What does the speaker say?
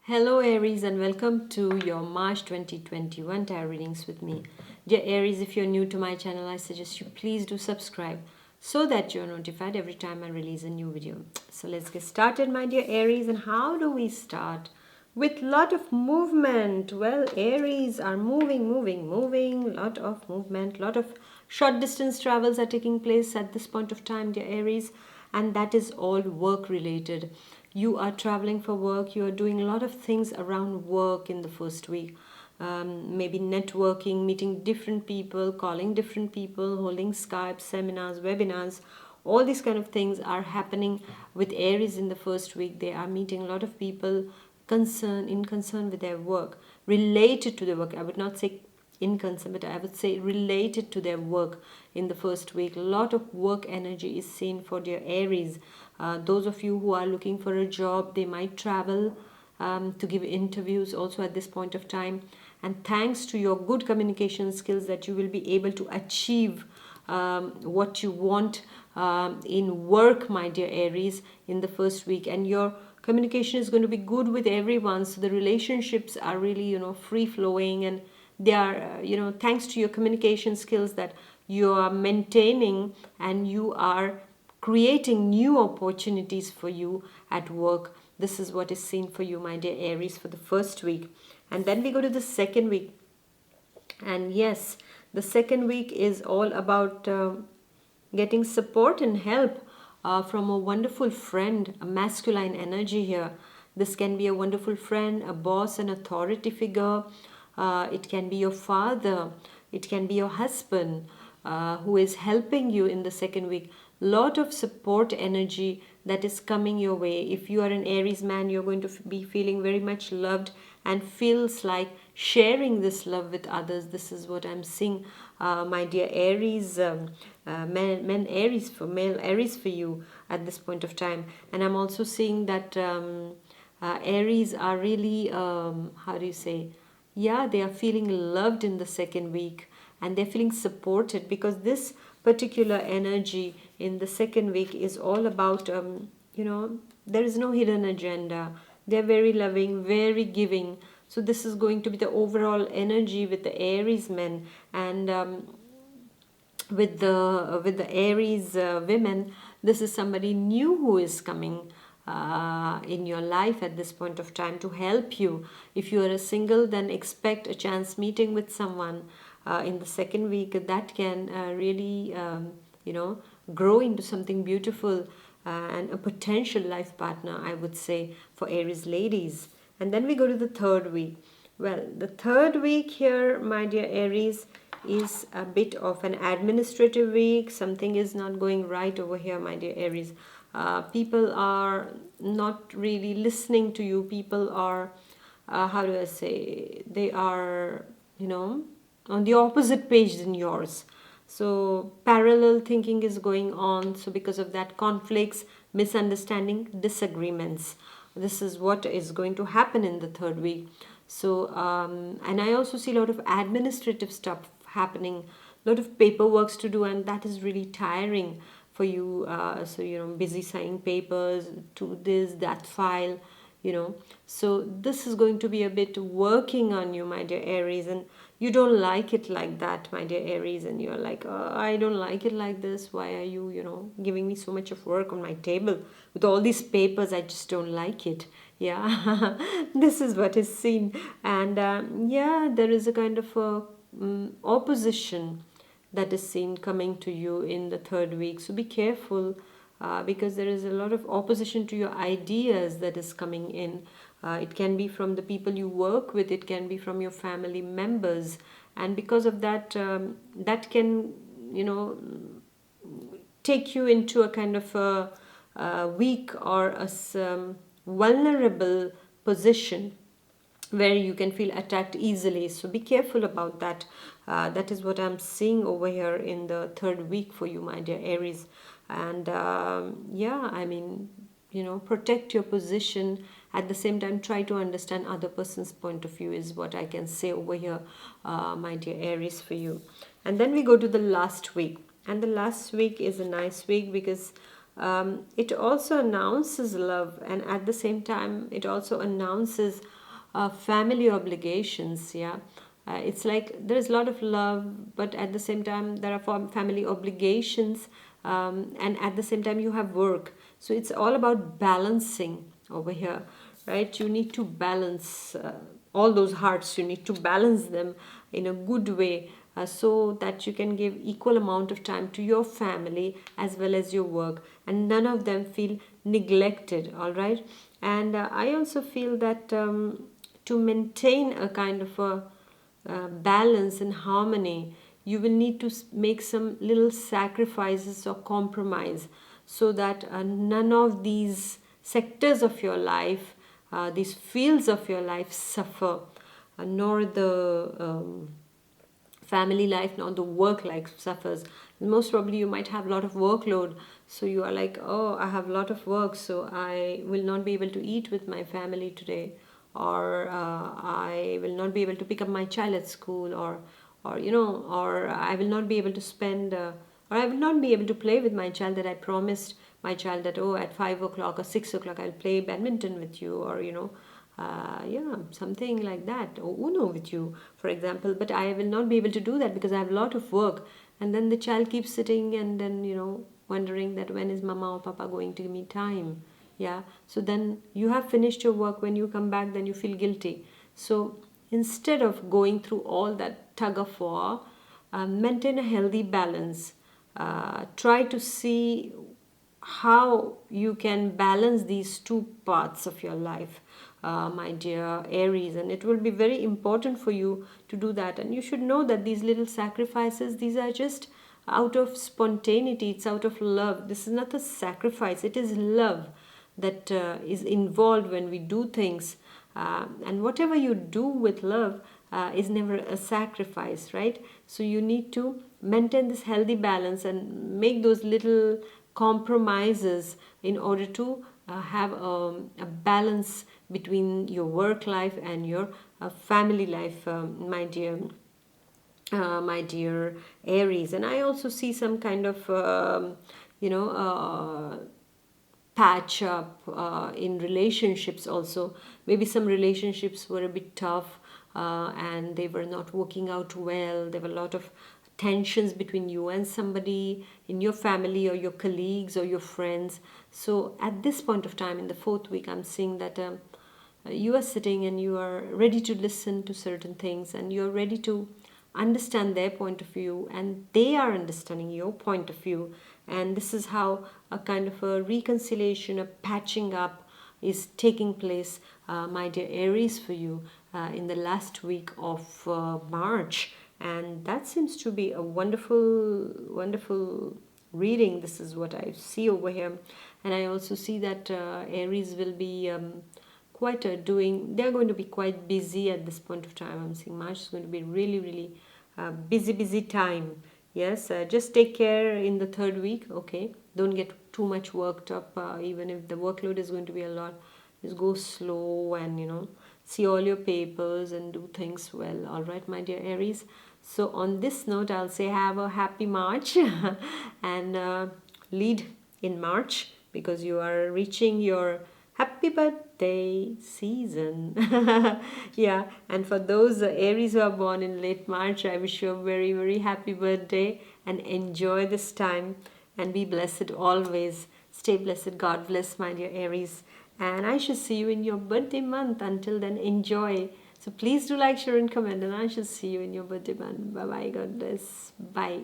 Hello Aries and welcome to your March 2021 tarot readings with me. Dear Aries, if you're new to my channel, I suggest you please do subscribe so that you're notified every time I release a new video. So let's get started, my dear Aries. And how do we start? With lot of movement. Well, Aries are moving. Lot of movement, lot of short distance travels are taking place at this point of time, dear Aries, and that is all work related. You are traveling for work, you are doing a lot of things around work in the first week. Maybe networking, meeting different people, calling different people, holding Skype, seminars, webinars. All these kind of things are happening with Aries in the first week. They are meeting a lot of people concern with their work, related to their work. I would not say in concern, but I would say related to their work in the first week. A lot of work energy is seen for their Aries. Those of you who are looking for a job, they might travel to give interviews also at this point of time. And thanks to your good communication skills, that you will be able to achieve what you want in work, my dear Aries, in the first week. And your communication is going to be good with everyone, so the relationships are really free flowing, and they are thanks to your communication skills that you are maintaining, and you are creating new opportunities for you at work. This is what is seen for you, my dear Aries, for the first week. And then we go to the second week. And yes, the second week is all about getting support and help from a wonderful friend, a masculine energy here. This can be a wonderful friend, a boss, an authority figure. It can be your father. It can be your husband who is helping you in the second week. Lot of support energy that is coming your way. If you are an Aries man, you're going to be feeling very much loved and feels like sharing this love with others. This is what I'm seeing, my dear Aries, men Aries, for male Aries for you at this point of time. And I'm also seeing that Aries are really, how do you say, yeah, they are feeling loved in the second week, and they're feeling supported, because this particular energy in the second week is all about there is no hidden agenda. They're very loving, very giving. So this is going to be the overall energy with the Aries men. And with the Aries women, this is somebody new who is coming in your life at this point of time to help you. If you are a single, then expect a chance meeting with someone in the second week that can really grow into something beautiful, and a potential life partner, I would say, for Aries ladies. And then we go to the third week. Well, the third week here, my dear Aries, is a bit of an administrative week. Something is not going right over here, my dear Aries. People are not really listening to you. People are, how do I say, they are, on the opposite page than yours. So parallel thinking is going on. So because of that, conflicts, misunderstanding, disagreements. This is what is going to happen in the third week. So and I also see a lot of administrative stuff happening, a lot of paperwork to do, and that is really tiring for you. So busy signing papers to this, that file. So this is going to be a bit working on you, my dear Aries, and you don't like it like that, my dear Aries, and you're like, oh, I don't like it like this. Why are you giving me so much of work on my table with all these papers? I just don't like it. Yeah, this is what is seen. And yeah, there is a kind of opposition that is seen coming to you in the third week. So be careful, because there is a lot of opposition to your ideas that is coming in. It can be from the people you work with, it can be from your family members, and because of that, that can take you into a kind of a weak or a vulnerable position where you can feel attacked easily. So be careful about that. That is what I'm seeing over here in the third week for you, my dear Aries. And yeah, I mean, protect your position. At the same time, try to understand other person's point of view is what I can say over here, my dear Aries, for you. And then we go to the last week. And the last week is a nice week because It also announces love, and at the same time it also announces family obligations. Yeah, it's like there's a lot of love, but at the same time there are family obligations, and at the same time you have work. So it's all about balancing over here, right? You need to balance all those hearts. You need to balance them in a good way, so that you can give equal amount of time to your family as well as your work, and none of them feel neglected. All right. And I also feel that to maintain a kind of a balance and harmony, you will need to make some little sacrifices or compromise, so that none of these sectors of your life, these fields of your life suffer, nor the family life nor the work life suffers. Most probably you might have a lot of workload, so you are like, oh, I have a lot of work, so I will not be able to eat with my family today, or I will not be able to pick up my child at school, or or I will not be able to spend or I will not be able to play with my child, that I promised my child that, oh, at 5 o'clock or 6 o'clock I'll play badminton with you, or yeah, something like that, or Uno with you, for example. But I will not be able to do that because I have a lot of work. And then the child keeps sitting and then, wondering that when is mama or papa going to give me time. Yeah. So then you have finished your work. When you come back, then you feel guilty. So instead of going through all that tug of war, maintain a healthy balance. Try to see how you can balance these two parts of your life, my dear Aries, and it will be very important for you to do that. And you should know that these little sacrifices, these are just out of spontaneity, it's out of love. This is not a sacrifice, it is love that is involved when we do things. And whatever you do with love is never a sacrifice, right? So you need to maintain this healthy balance and make those little compromises in order to have a balance between your work life and your family life, my dear Aries. And I also see some kind of patch up in relationships also. Maybe some relationships were a bit tough, and they were not working out well. There were a lot of tensions between you and somebody in your family or your colleagues or your friends. So at this point of time in the fourth week, I'm seeing that you are sitting and you are ready to listen to certain things, and you're ready to understand their point of view, and they are understanding your point of view. And this is how a kind of a reconciliation, a patching up is taking place, my dear Aries, for you in the last week of March. And that seems to be a wonderful reading. This is what I see over here. And I also see that Aries will be they're going to be quite busy at this point of time. I'm seeing March is going to be really busy time. Yes, just take care in the third week. Okay, don't get too much worked up, even if the workload is going to be a lot. Just go slow and see all your papers and do things well. All right, my dear Aries. So on this note, I'll say have a happy March and lead in March, because you are reaching your happy birthday season. Yeah, and for those Aries who are born in late March, I wish you a very happy birthday and enjoy this time and be blessed always. Stay blessed. God bless, my dear Aries. And I shall see you in your birthday month. Until then, enjoy. So please do like, share, and comment. And I shall see you in your birthday month. Bye bye. God bless. Bye.